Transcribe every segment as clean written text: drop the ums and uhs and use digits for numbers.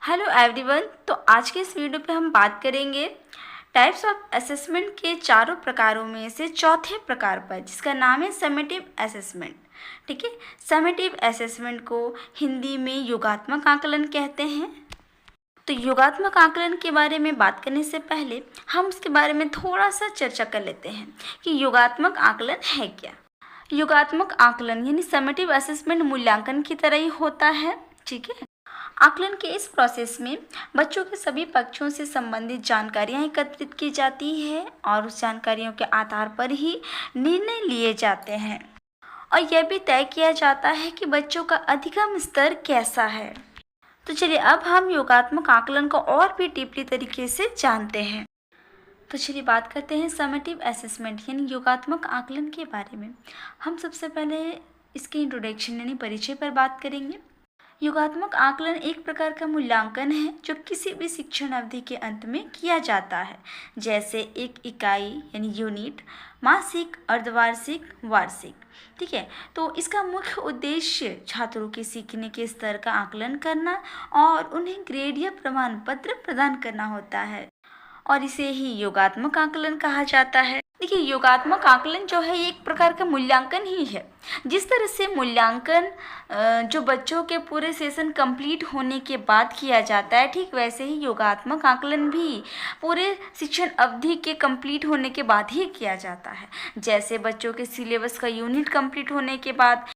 Hello everyone. तो आज के इस वीडियो पे हम बात करेंगे टाइप्स ऑफ असेसमेंट के चारों प्रकारों में से चौथे प्रकार पर, जिसका नाम है समेटिव असेसमेंट। ठीक है, समेटिव असेसमेंट को हिंदी में योगात्मक आकलन कहते हैं। तो योगात्मक आकलन के बारे में बात करने से पहले हम उसके बारे में थोड़ा सा चर्चा कर लेते हैं कि योगात्मक आकलन है क्या। योगात्मक आकलन यानी समेटिव असेसमेंट मूल्यांकन की तरह ही होता है। ठीक है, आकलन के इस प्रोसेस में बच्चों के सभी पक्षों से संबंधित जानकारियां एकत्रित की जाती है और उस जानकारियों के आधार पर ही निर्णय लिए जाते हैं और यह भी तय किया जाता है कि बच्चों का अधिगम स्तर कैसा है। तो चलिए अब हम योगात्मक आकलन को और भी डीपली तरीके से जानते हैं। तो चलिए बात करते हैं समेटिव असेसमेंट यानी योगात्मक आकलन के बारे में। हम सबसे पहले इसके इंट्रोडक्शन यानी परिचय पर बात करेंगे। योगात्मक आकलन एक प्रकार का मूल्यांकन है जो किसी भी शिक्षण अवधि के अंत में किया जाता है, जैसे एक इकाई यानी यूनिट, मासिक, अर्धवार्षिक, वार्षिक। ठीक है, तो इसका मुख्य उद्देश्य छात्रों के सीखने के स्तर का आकलन करना और उन्हें ग्रेड या प्रमाण पत्र प्रदान करना होता है और इसे ही योगात्मक आकलन कहा जाता है। देखिए, योगात्मक आकलन जो है ये एक प्रकार का मूल्यांकन ही है। जिस तरह से मूल्यांकन जो बच्चों के पूरे सेशन कंप्लीट होने के बाद किया जाता है, ठीक वैसे ही योगात्मक आकलन भी पूरे शिक्षण अवधि के कंप्लीट होने के बाद ही किया जाता है, जैसे बच्चों के सिलेबस का यूनिट कंप्लीट होने के बाद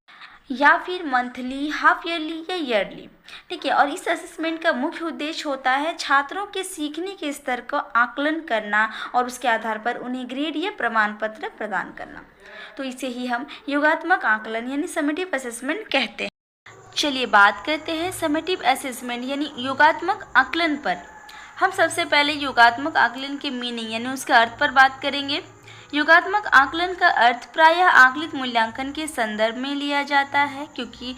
या फिर मंथली, हाफ ईयरली या ईयरली। ठीक है, और इस असेसमेंट का मुख्य उद्देश्य होता है छात्रों के सीखने के स्तर का आकलन करना और उसके आधार पर उन्हें ग्रेड या प्रमाण पत्र प्रदान करना। तो इसे ही हम योगात्मक आकलन यानी समेटिव असेसमेंट कहते हैं। चलिए बात करते हैं समेटिव असेसमेंट यानी योगात्मक आकलन पर। हम सबसे पहले योगात्मक आकलन के मीनिंग यानी उसके अर्थ पर बात करेंगे। योगात्मक आकलन का अर्थ प्रायः आकलित मूल्यांकन के संदर्भ में लिया जाता है, क्योंकि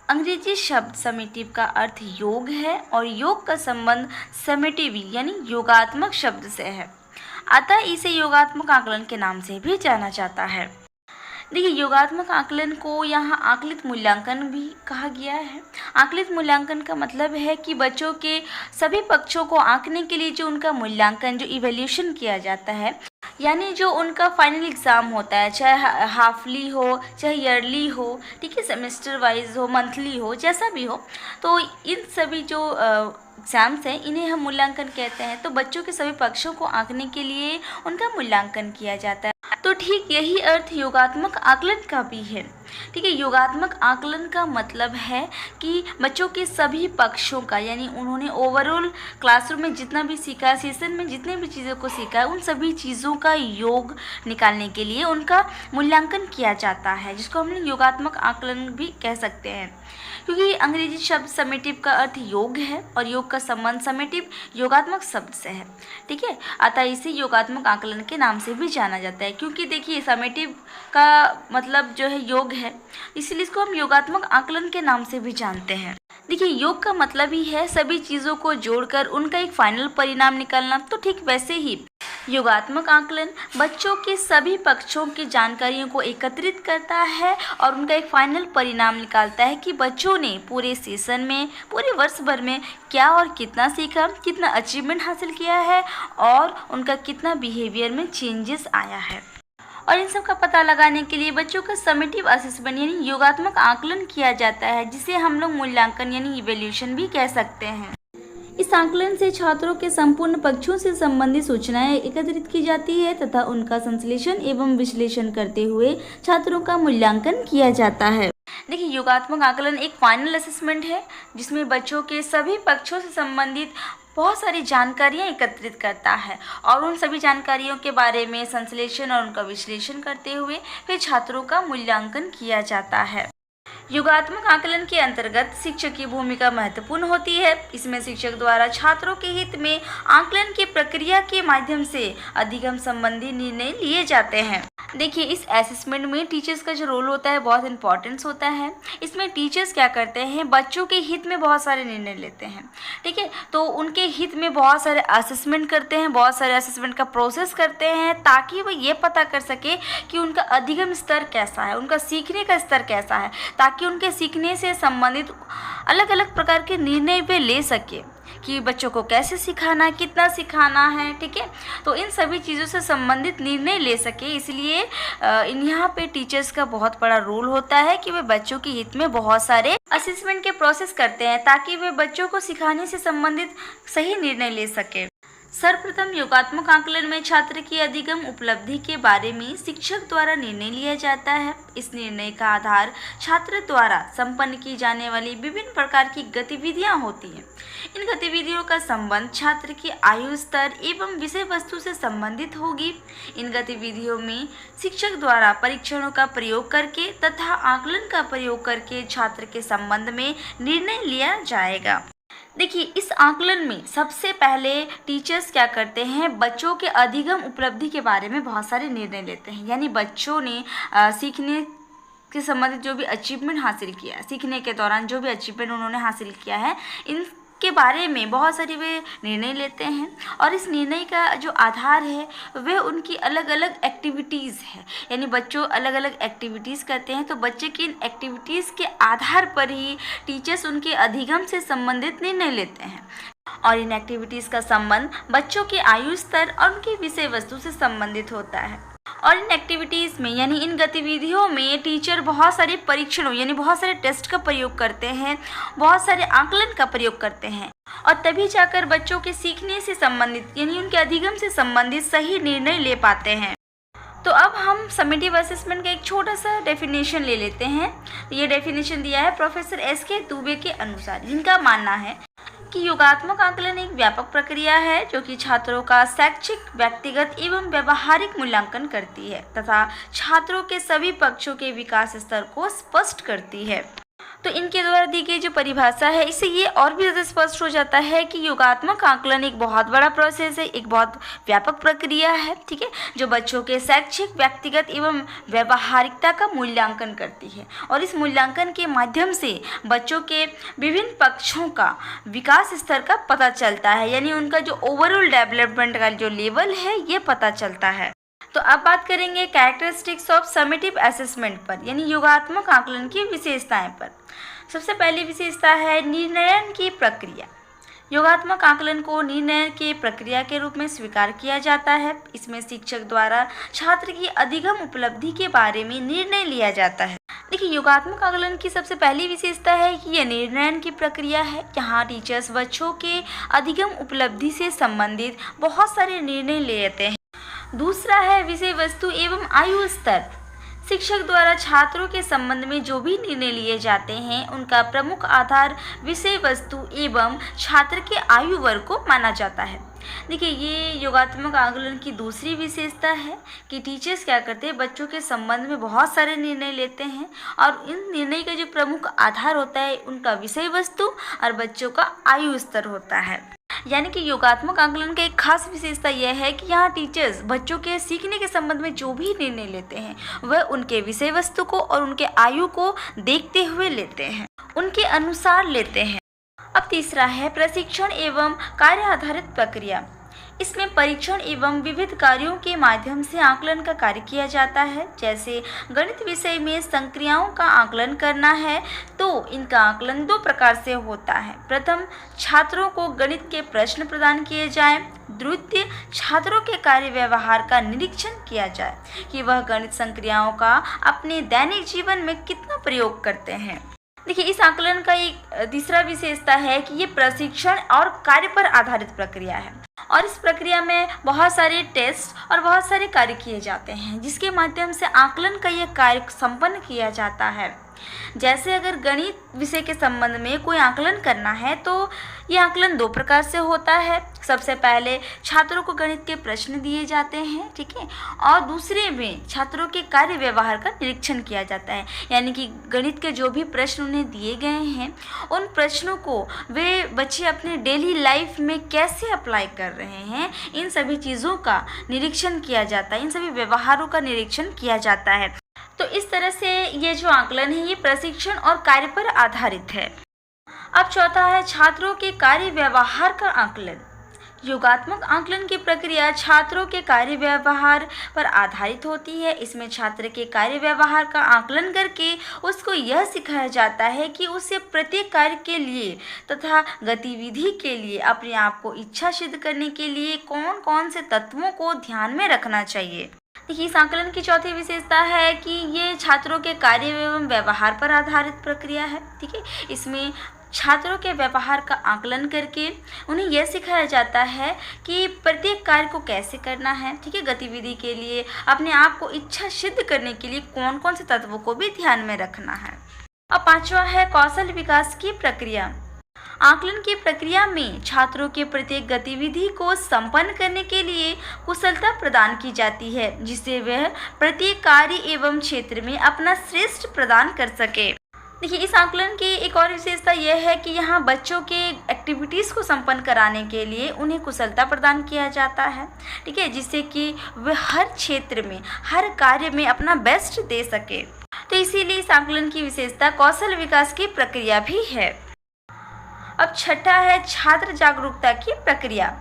अंग्रेजी शब्द समेटिव का अर्थ योग है और योग का संबंध समेटिव यानी योगात्मक शब्द से है, अतः इसे योगात्मक आकलन के नाम से भी जाना जाता है। देखिए, योगात्मक आकलन को यहाँ आकलित मूल्यांकन भी कहा गया है। आकलित मूल्यांकन का मतलब है कि बच्चों के सभी पक्षों को आंकने के लिए जो उनका मूल्यांकन जो इवैल्यूएशन किया जाता है, यानी जो उनका फाइनल एग्ज़ाम होता है, चाहे हाफली हो चाहे ईयरली हो, ठीक है, सेमेस्टर वाइज हो, मंथली हो, जैसा भी हो, तो इन सभी जो एग्ज़ाम्स हैं इन्हें हम मूल्यांकन कहते हैं। तो बच्चों के सभी पक्षों को आंकने के लिए उनका मूल्यांकन किया जाता है। तो ठीक यही अर्थ योगात्मक आकलन का भी है। ठीक है, योगात्मक आकलन का मतलब है कि बच्चों के सभी पक्षों का, यानी उन्होंने ओवरऑल क्लासरूम में जितना भी सीखा, सेशन में जितने भी चीज़ों को सीखा है, उन सभी चीज़ों का योग निकालने के लिए उनका मूल्यांकन किया जाता है, जिसको हम योगात्मक आकलन भी कह सकते हैं। क्योंकि अंग्रेजी शब्द समेटिव का अर्थ योग है और योग का संबंध समेटिव योगात्मक शब्द से है। ठीक है, अतः इसे योगात्मक आकलन के नाम से भी जाना जाता है। क्योंकि देखिए, समेटिव का मतलब जो है योग है, इसलिए इसको हम योगात्मक आकलन के नाम से भी जानते हैं। देखिए, योग का मतलब ही है सभी चीज़ों को जोड़कर उनका एक फाइनल परिणाम निकालना। तो ठीक वैसे ही योगात्मक आकलन बच्चों के सभी पक्षों की जानकारियों को एकत्रित करता है और उनका एक फाइनल परिणाम निकालता है कि बच्चों ने पूरे सेशन में, पूरे वर्ष भर में क्या और कितना सीखा, कितना अचीवमेंट हासिल किया है और उनका कितना बिहेवियर में चेंजेस आया है। और इन सब का पता लगाने के लिए बच्चों का समेटिव असेसमेंट यानी योगात्मक आकलन किया जाता है, जिसे हम लोग मूल्यांकन यानी इवैल्यूएशन भी कह सकते हैं। इस आकलन से छात्रों के संपूर्ण पक्षों से संबंधित सूचनाएं एकत्रित की जाती है तथा उनका संश्लेषण एवं विश्लेषण करते हुए छात्रों का मूल्यांकन किया जाता है। देखिए, योगात्मक आकलन एक फाइनल असेसमेंट है जिसमें बच्चों के सभी पक्षों से संबंधित बहुत सारी जानकारियाँ एकत्रित करता है और उन सभी जानकारियों के बारे में संश्लेषण और उनका विश्लेषण करते हुए फिर छात्रों का मूल्यांकन किया जाता है। योगात्मक आकलन के अंतर्गत शिक्षक की भूमिका महत्वपूर्ण होती है। इसमें शिक्षक द्वारा छात्रों के हित में आकलन की प्रक्रिया के माध्यम से अधिगम संबंधी निर्णय लिए जाते हैं। देखिए, इस असेसमेंट में टीचर्स का जो रोल होता है बहुत इंपॉर्टेंस होता है। इसमें टीचर्स क्या करते हैं, बच्चों के हित में बहुत सारे निर्णय लेते हैं। ठीक है, तो उनके हित में बहुत सारे असेसमेंट करते हैं, बहुत सारे असेसमेंट का प्रोसेस करते हैं ताकि वो ये पता कर सके कि उनका अधिगम स्तर कैसा है, उनका सीखने का स्तर कैसा है, ताकि उनके सीखने से संबंधित अलग अलग प्रकार के निर्णय वे ले सके। कि बच्चों को कैसे सिखाना है, कितना सिखाना है, ठीक है। तो इन सभी चीज़ों से संबंधित निर्णय ले सके, इसलिए यहाँ पे टीचर्स का बहुत बड़ा रोल होता है कि वे बच्चों के हित में बहुत सारे असेसमेंट के प्रोसेस करते हैं ताकि वे बच्चों को सिखाने से संबंधित सही निर्णय ले सके। सर्वप्रथम योगात्मक आकलन में छात्र की अधिगम उपलब्धि के बारे में शिक्षक द्वारा निर्णय लिया जाता है। इस निर्णय का आधार छात्र द्वारा संपन्न की जाने वाली विभिन्न प्रकार की गतिविधियां होती हैं। इन गतिविधियों का संबंध छात्र की आयु स्तर एवं विषय वस्तु से संबंधित होगी। इन गतिविधियों में शिक्षक द्वारा परीक्षणों का प्रयोग करके तथा आकलन का प्रयोग करके छात्र के संबंध में निर्णय लिया जाएगा। देखिए, इस आकलन में सबसे पहले टीचर्स क्या करते हैं, बच्चों के अधिगम उपलब्धि के बारे में बहुत सारे निर्णय लेते हैं। यानी बच्चों ने सीखने के संबंधित जो भी अचीवमेंट हासिल किया, सीखने के दौरान जो भी अचीवमेंट उन्होंने हासिल किया है, इनके बारे में बहुत सारी वे निर्णय लेते हैं। और इस निर्णय का जो आधार है वह उनकी अलग अलग एक्टिविटीज़ है। यानी बच्चों अलग अलग एक्टिविटीज़ करते हैं, तो बच्चे की इन एक्टिविटीज़ के आधार पर ही टीचर्स उनके अधिगम से संबंधित निर्णय लेते हैं। और इन एक्टिविटीज़ का संबंध बच्चों के आयु स्तर और उनकी विषय वस्तु से संबंधित होता है। और इन एक्टिविटीज़ में यानी इन गतिविधियों में टीचर बहुत सारे परीक्षणों यानी बहुत सारे टेस्ट का प्रयोग करते हैं, बहुत सारे आकलन का प्रयोग करते हैं, और तभी जाकर बच्चों के सीखने से संबंधित यानी उनके अधिगम से संबंधित सही निर्णय ले पाते हैं। तो अब हम समेटिव असेसमेंट का एक छोटा सा डेफिनेशन ले लेते हैं। ये डेफिनेशन दिया है प्रोफेसर एस.के. दुबे के अनुसार। इनका मानना है कि योगात्मक आकलन एक व्यापक प्रक्रिया है जो कि छात्रों का शैक्षिक, व्यक्तिगत एवं व्यवहारिक मूल्यांकन करती है तथा छात्रों के सभी पक्षों के विकास स्तर को स्पष्ट करती है। तो इनके द्वारा दी गई जो परिभाषा है, इससे ये और भी ज़्यादा स्पष्ट हो जाता है कि योगात्मक आकलन एक बहुत बड़ा प्रोसेस है, एक बहुत व्यापक प्रक्रिया है, ठीक है, जो बच्चों के शैक्षिक, व्यक्तिगत एवं व्यवहारिकता का मूल्यांकन करती है। और इस मूल्यांकन के माध्यम से बच्चों के विभिन्न पक्षों का विकास स्तर का पता चलता है, यानी उनका जो ओवरऑल डेवलपमेंट का जो लेवल है ये पता चलता है। तो अब बात करेंगे कैरेक्टरिस्टिक्स ऑफ समेटिव असेसमेंट पर, यानी योगात्मक आकलन की विशेषताएं पर। सबसे पहली विशेषता है निर्णयन की प्रक्रिया। योगात्मक आकलन को निर्णय के प्रक्रिया के रूप में स्वीकार किया जाता है। इसमें शिक्षक द्वारा छात्र की अधिगम उपलब्धि के बारे में निर्णय लिया जाता है। देखिए, योगात्मक आकलन की सबसे पहली विशेषता है कि यह निर्णयन की प्रक्रिया है। यहाँ टीचर्स बच्चों के अधिगम उपलब्धि से संबंधित बहुत सारे निर्णय लेते हैं। दूसरा है विषय वस्तु एवं आयु स्तर। शिक्षक द्वारा छात्रों के संबंध में जो भी निर्णय लिए जाते हैं उनका प्रमुख आधार विषय वस्तु एवं छात्र के आयु वर्ग को माना जाता है। देखिए, ये योगात्मक आकलन की दूसरी विशेषता है कि टीचर्स क्या करते हैं, बच्चों के संबंध में बहुत सारे निर्णय लेते हैं और इन निर्णय का जो प्रमुख आधार होता है उनका विषय वस्तु और बच्चों का आयु स्तर होता है। यानी कि योगात्मक आकलन का एक खास विशेषता यह है कि यहाँ टीचर्स बच्चों के सीखने के संबंध में जो भी निर्णय लेते हैं वह उनके विषय वस्तु को और उनके आयु को देखते हुए लेते हैं, उनके अनुसार लेते हैं। अब तीसरा है प्रशिक्षण एवं कार्य आधारित प्रक्रिया। इसमें परीक्षण एवं विविध कार्यों के माध्यम से आकलन का कार्य किया जाता है। जैसे गणित विषय में संक्रियाओं का आकलन करना है तो इनका आकलन दो प्रकार से होता है। प्रथम, छात्रों को गणित के प्रश्न प्रदान किए जाएं। द्वितीय, छात्रों के कार्य व्यवहार का निरीक्षण किया जाए कि वह गणित संक्रियाओं का अपने दैनिक जीवन में कितना प्रयोग करते हैं। देखिए, इस आकलन का एक तीसरा विशेषता है कि ये प्रशिक्षण और कार्य पर आधारित प्रक्रिया है और इस प्रक्रिया में बहुत सारे टेस्ट और बहुत सारे कार्य किए जाते हैं जिसके माध्यम से आकलन का यह कार्य संपन्न किया जाता है। जैसे अगर गणित विषय के संबंध में कोई आकलन करना है तो यह आकलन दो प्रकार से होता है। सबसे पहले छात्रों को गणित के प्रश्न दिए जाते हैं, ठीक है, और दूसरे में छात्रों के कार्य व्यवहार का निरीक्षण किया जाता है। यानी कि गणित के जो भी प्रश्न उन्हें दिए गए हैं उन प्रश्नों को वे बच्चे अपने डेली लाइफ में कैसे अप्लाई कर रहे हैं, इन सभी चीज़ों का निरीक्षण किया जाता है, इन सभी व्यवहारों का निरीक्षण किया जाता है। तो इस तरह से ये जो आकलन है ये प्रशिक्षण और कार्य पर आधारित है। अब चौथा है छात्रों के कार्य व्यवहार का आकलन। योगात्मक आकलन की प्रक्रिया छात्रों के कार्य व्यवहार पर आधारित होती है। इसमें छात्र के कार्य व्यवहार का आकलन करके उसको यह सिखाया जाता है कि उसे प्रत्येक कार्य के लिए तथा गतिविधि के लिए अपने आप को इच्छा सिद्ध करने के लिए कौन कौन से तत्वों को ध्यान में रखना चाहिए। देखिए, इस आकलन की चौथी विशेषता है कि ये छात्रों के कार्य एवं व्यवहार पर आधारित प्रक्रिया है। ठीक है, इसमें छात्रों के व्यवहार का आकलन करके उन्हें यह सिखाया जाता है कि प्रत्येक कार्य को कैसे करना है। ठीक है, गतिविधि के लिए अपने आप को इच्छा सिद्ध करने के लिए कौन कौन से तत्वों को भी ध्यान में रखना है। अब पांचवा है कौशल विकास की प्रक्रिया। आकलन की प्रक्रिया में छात्रों के प्रत्येक गतिविधि को संपन्न करने के लिए कुशलता प्रदान की जाती है, जिससे वह प्रत्येक कार्य एवं क्षेत्र में अपना श्रेष्ठ प्रदान कर सके। देखिए, इस आकलन की एक और विशेषता यह है कि यहाँ बच्चों के एक्टिविटीज़ को संपन्न कराने के लिए उन्हें कुशलता प्रदान किया जाता है। ठीक है, जिससे कि वे हर क्षेत्र में हर कार्य में अपना बेस्ट दे सके। तो इसीलिए इस आकलन की विशेषता कौशल विकास की प्रक्रिया भी है। अब छठा है छात्र जागरूकता की प्रक्रिया।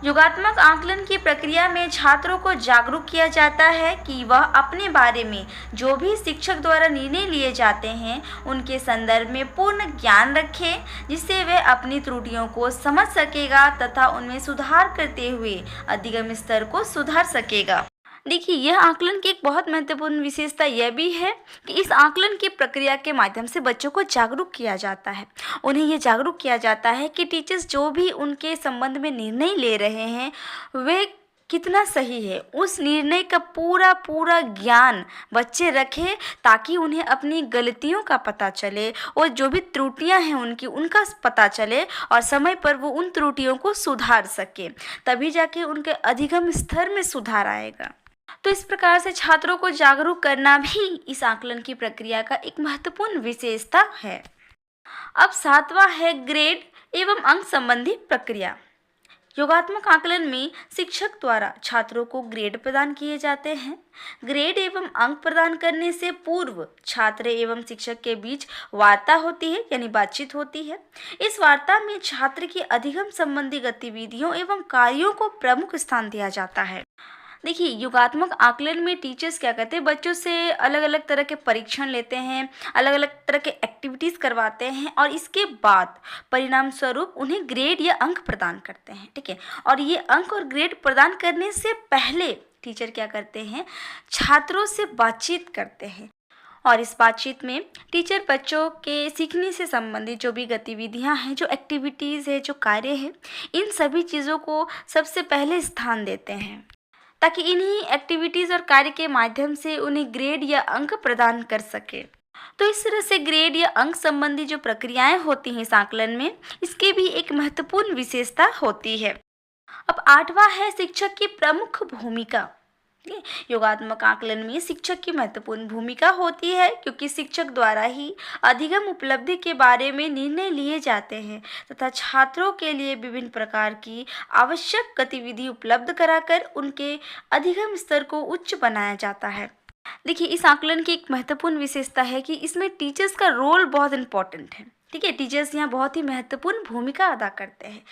योगात्मक आकलन की प्रक्रिया में छात्रों को जागरूक किया जाता है कि वह अपने बारे में जो भी शिक्षक द्वारा निर्णय लिए जाते हैं उनके संदर्भ में पूर्ण ज्ञान रखें, जिससे वह अपनी त्रुटियों को समझ सकेगा तथा उनमें सुधार करते हुए अधिगम स्तर को सुधार सकेगा। देखिए, यह आकलन की एक बहुत महत्वपूर्ण विशेषता यह भी है कि इस आकलन की प्रक्रिया के माध्यम से बच्चों को जागरूक किया जाता है। उन्हें यह जागरूक किया जाता है कि टीचर्स जो भी उनके संबंध में निर्णय ले रहे हैं वे कितना सही है। उस निर्णय का पूरा ज्ञान बच्चे रखें ताकि उन्हें अपनी गलतियों का पता चले और जो भी त्रुटियां हैं उनका पता चले और समय पर वो उन त्रुटियों को सुधार सके, तभी जाके उनके अधिगम स्तर में सुधार आएगा। तो इस प्रकार से छात्रों को जागरूक करना भी इस आकलन की प्रक्रिया का एक महत्वपूर्ण विशेषता है। अब सातवां है ग्रेड एवं अंक संबंधी प्रक्रिया। योगात्मक आकलन में शिक्षक द्वारा छात्रों को ग्रेड प्रदान किए जाते हैं। ग्रेड एवं अंक प्रदान करने से पूर्व छात्र एवं शिक्षक के बीच वार्ता होती है, यानी बातचीत होती है। इस वार्ता में छात्र की अधिगम संबंधी गतिविधियों एवं कार्यों को प्रमुख स्थान दिया जाता है। देखिए, योगात्मक आकलन में टीचर्स क्या करते हैं, बच्चों से अलग अलग तरह के परीक्षण लेते हैं, अलग अलग तरह के एक्टिविटीज़ करवाते हैं और इसके बाद परिणाम स्वरूप उन्हें ग्रेड या अंक प्रदान करते हैं। ठीक है, और ये अंक और ग्रेड प्रदान करने से पहले टीचर क्या करते हैं, छात्रों से बातचीत करते हैं और इस बातचीत में टीचर बच्चों के सीखने से संबंधित जो भी गतिविधियां हैं, जो एक्टिविटीज़ है, जो कार्य है, इन सभी चीज़ों को सबसे पहले स्थान देते हैं ताकि इन्हीं एक्टिविटीज़ और कार्य के माध्यम से उन्हें ग्रेड या अंक प्रदान कर सके। तो इस तरह से ग्रेड या अंक संबंधी जो प्रक्रियाएं होती हैं इस आकलन में, इसकी भी एक महत्वपूर्ण विशेषता होती है। अब आठवां है शिक्षक की प्रमुख भूमिका। योगात्मक आकलन में शिक्षक की महत्वपूर्ण भूमिका होती है क्योंकि शिक्षक द्वारा ही अधिगम उपलब्धि के बारे में निर्णय लिए जाते हैं तथा छात्रों के लिए विभिन्न प्रकार की आवश्यक गतिविधि उपलब्ध कराकर उनके अधिगम स्तर को उच्च बनाया जाता है। देखिए, इस आकलन की एक महत्वपूर्ण विशेषता है कि इसमें टीचर्स का रोल बहुत इम्पोर्टेंट है। ठीक है, टीचर्स यहाँ बहुत ही महत्वपूर्ण भूमिका अदा करते हैं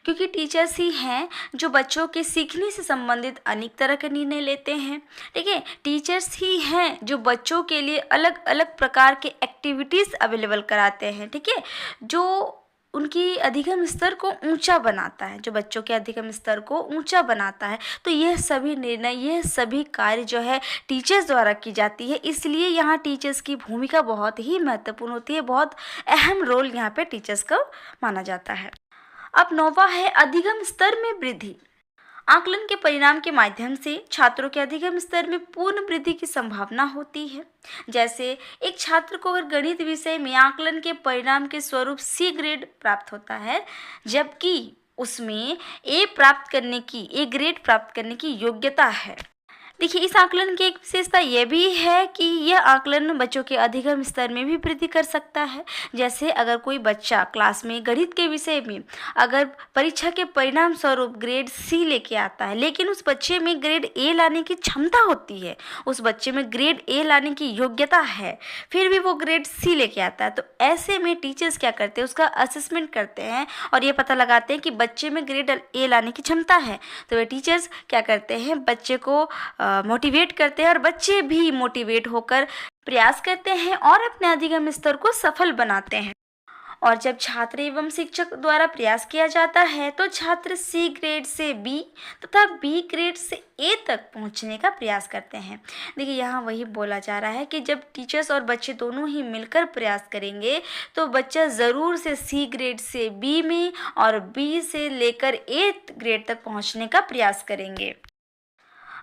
क्योंकि टीचर्स ही हैं जो बच्चों के सीखने से संबंधित अनेक तरह के निर्णय लेते हैं। ठीक है, टीचर्स ही हैं जो बच्चों के लिए अलग अलग प्रकार के एक्टिविटीज़ अवेलेबल कराते हैं। ठीक है, जो उनकी अधिगम स्तर को ऊंचा बनाता है, जो बच्चों के अधिगम स्तर को ऊंचा बनाता है। तो यह सभी निर्णय, यह सभी कार्य जो है टीचर्स द्वारा की जाती है, इसलिए यहाँ टीचर्स की भूमिका बहुत ही महत्वपूर्ण होती है। बहुत अहम रोल यहाँ पे टीचर्स का माना जाता है। अब नौवां है अधिगम स्तर में वृद्धि। आकलन के परिणाम के माध्यम से छात्रों के अधिगम स्तर में पूर्ण वृद्धि की संभावना होती है। जैसे एक छात्र को अगर गणित विषय में आकलन के परिणाम के स्वरूप सी ग्रेड प्राप्त होता है, जबकि उसमें ए ग्रेड प्राप्त करने की योग्यता है। देखिए, इस आकलन की एक विशेषता ये भी है कि यह आकलन बच्चों के अधिगम स्तर में भी वृद्धि कर सकता है। जैसे अगर कोई बच्चा क्लास में गणित के विषय में अगर परीक्षा के परिणाम स्वरूप ग्रेड सी लेके आता है, लेकिन उस बच्चे में ग्रेड ए लाने की क्षमता होती है, उस बच्चे में ग्रेड ए लाने की योग्यता है, फिर भी वो ग्रेड सी लेके आता है, तो ऐसे में टीचर्स क्या करते हैं, उसका असेसमेंट करते हैं और ये पता लगाते हैं कि बच्चे में ग्रेड ए लाने की क्षमता है। तो वे टीचर्स क्या करते हैं, बच्चे को मोटिवेट करते हैं और बच्चे भी मोटिवेट होकर प्रयास करते हैं और अपने अधिगम स्तर को सफल बनाते हैं। और जब छात्र एवं शिक्षक द्वारा प्रयास किया जाता है तो छात्र सी ग्रेड से बी तथा बी ग्रेड से ए तक पहुंचने का प्रयास करते हैं। देखिए, यहाँ वही बोला जा रहा है कि जब टीचर्स और बच्चे दोनों ही मिलकर प्रयास करेंगे तो बच्चा ज़रूर से सी ग्रेड से बी में और बी से लेकर ए ग्रेड तक पहुंचने का प्रयास करेंगे।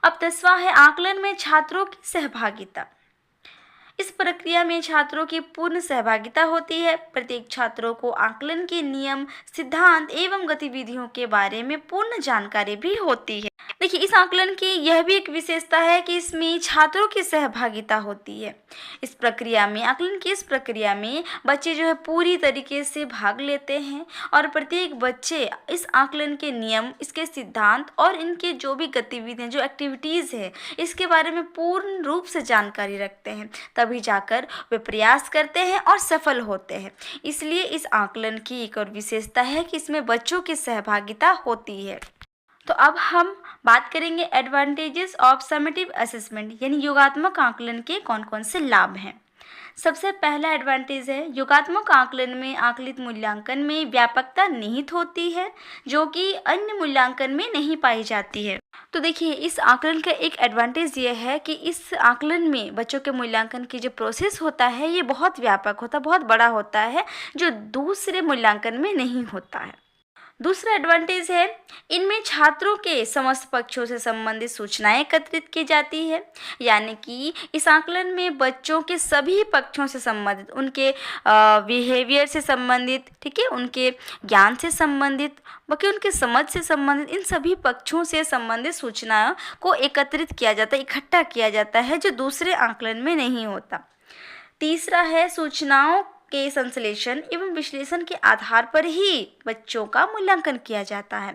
अब 10वां है आकलन में छात्रों की सहभागिता। इस प्रक्रिया में छात्रों की पूर्ण सहभागिता होती है। प्रत्येक छात्रों को आकलन के नियम, सिद्धांत एवं गतिविधियों के बारे में पूर्ण जानकारी भी होती है। देखिए, इस आकलन की यह भी एक विशेषता है कि इसमें छात्रों की सहभागिता होती है। इस प्रक्रिया में, आकलन की इस प्रक्रिया में बच्चे जो है पूरी तरीके से भाग लेते हैं और प्रत्येक बच्चे इस आकलन के नियम, इसके सिद्धांत और इनके जो भी गतिविधियाँ, जो एक्टिविटीज़ है, इसके बारे में पूर्ण रूप से जानकारी रखते हैं। तभी जाकर वे प्रयास करते हैं और सफल होते हैं। इसलिए इस आकलन की एक और विशेषता है कि इसमें बच्चों की सहभागिता होती है। तो अब हम बात करेंगे एडवांटेजेस ऑफ समेटिव असेसमेंट, यानी योगात्मक आकलन के कौन कौन से लाभ हैं। सबसे पहला एडवांटेज है, योगात्मक आकलन में आकलित मूल्यांकन में व्यापकता निहित होती है जो कि अन्य मूल्यांकन में नहीं पाई जाती है। तो देखिए, इस आकलन का एक एडवांटेज ये है कि इस आकलन में बच्चों के मूल्यांकन की जो प्रोसेस होता है ये बहुत व्यापक होता है, बहुत बड़ा होता है, जो दूसरे मूल्यांकन में नहीं होता है। दूसरा एडवांटेज है, इनमें छात्रों के समस्त पक्षों से संबंधित सूचनाएं एकत्रित की जाती है, यानी कि इस आकलन में बच्चों के सभी पक्षों से संबंधित, उनके बिहेवियर से संबंधित, ठीक है, उनके ज्ञान से संबंधित, बाकी उनके समझ से संबंधित, इन सभी पक्षों से संबंधित सूचनाओं को एकत्रित किया जाता है, इकट्ठा किया जाता है, जो दूसरे आकलन में नहीं होता। तीसरा है, सूचनाओं के संश्लेषण एवं विश्लेषण के आधार पर ही बच्चों का मूल्यांकन किया जाता है।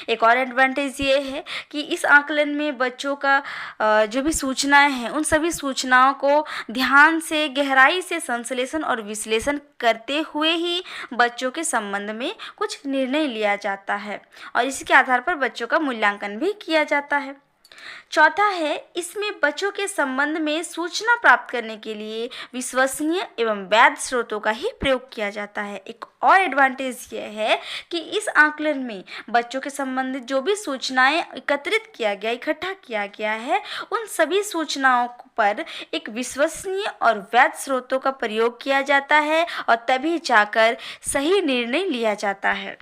एक और एडवांटेज ये है कि इस आकलन में बच्चों का जो भी सूचनाएं हैं, उन सभी सूचनाओं को ध्यान से, गहराई से संश्लेषण और विश्लेषण करते हुए ही बच्चों के संबंध में कुछ निर्णय लिया जाता है और इसके आधार पर बच्चों का मूल्यांकन भी किया जाता है। चौथा है, इसमें बच्चों के संबंध में सूचना प्राप्त करने के लिए विश्वसनीय एवं वैध स्रोतों का ही प्रयोग किया जाता है। एक और एडवांटेज यह है कि इस आकलन में बच्चों के संबंधित जो भी सूचनाएं एकत्रित किया गया, इकट्ठा किया गया है, उन सभी सूचनाओं पर एक विश्वसनीय और वैध स्रोतों का प्रयोग किया जाता है और तभी जाकर सही निर्णय लिया जाता है।